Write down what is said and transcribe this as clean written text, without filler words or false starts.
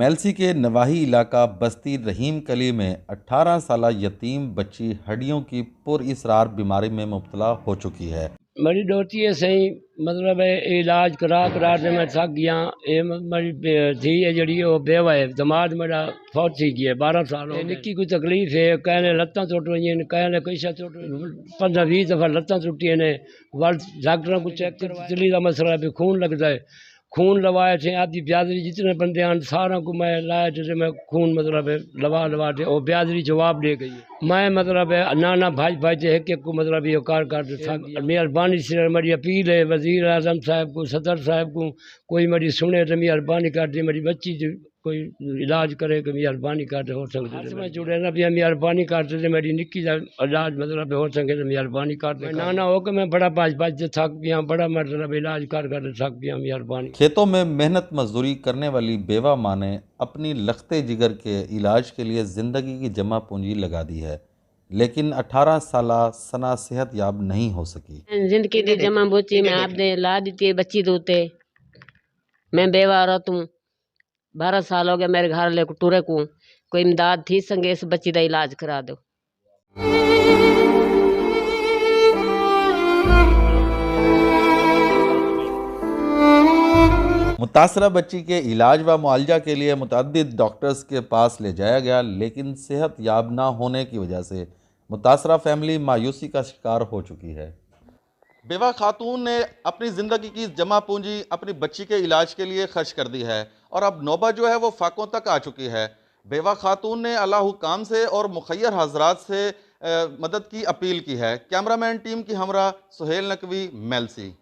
मेलसी के नवाही इलाका बस्ती रहीम कली में 18 साला यतीम बच्ची हड्डियों की पुरअसरार बीमारी में मुब्तला हो चुकी है। मेरी डोती है सही मतलब है इलाज करा करा के मैं थक गया। ये मेरी धी है जड़ी वो बेवा है, दमाद मेरा फौत थी गया 12 साल हो गए। निक्की कोई तकलीफ है, कहने लत्तां टुट रही हैं, कहने कोई शा टुट 15-20 दफ़ा लत्तां टुटी ने। वल डॉक्टरों को चेक करवा दिल्ली का मसला है, खून लगता है। खून लवाए थे आदि ब्यादरी जितने बंदे आन सारा को मैं लाया थे, मैं खून मतलब है लवा थे और ब्यादरी जवाब दे गई। मैं मतलब है नाना भाई भाई थे एक को मतलब ये कार था। मेहरबानी से मेरी अपील है वज़ीर आज़म साहब को, सदर साहब को, कोई मेरी सुने तो मेहरबानी कर दे, मेरी बच्ची कोई इलाज करे कि मेहरबानी कर दे हो सकते मैं जुड़े ना भी मेहरबानी करते थे, मेरी निक्की का इलाज मतलब हो सके तो मेहरबानी कर दे। नाना हो कि मैं बड़ा बाज थक गया, बड़ा मतलब इलाज कर थक गया, मेहरबानी। खेतों में मेहनत मजदूरी करने वाली बेवा माँ ने अपनी लखते जिगर के इलाज के लिए ज़िंदगी की जमा पूंजी लगा दी है, लेकिन 18 साला सना सेहत याब नहीं हो सकी। जिंदगी की जमा पूंजी में आपने ला दी थी बच्ची दूते। मैं बेवा औरत हूँ, 12 साल हो गए मेरे घर ले टूरे को। कोई इमदाद थी संगे इस बच्ची का इलाज करा दो। मुतासरा बच्ची के इलाज व मुआलजा के लिए मुतअद्दिद डॉक्टर्स के पास ले जाया गया, लेकिन सेहत याब ना होने की वजह से मुतासरा फैमिली मायूसी का शिकार हो चुकी है। बेवा खातून ने अपनी ज़िंदगी की जमा पूंजी अपनी बच्ची के इलाज के लिए खर्च कर दी है और अब नौबत जो है वो फाकों तक आ चुकी है। बेवा खातून ने अल्लाह हुक्काम से और मुखय्यर हजरात से मदद की अपील की है। कैमरामैन टीम की हमरा सुहेल नकवी, मेलसी।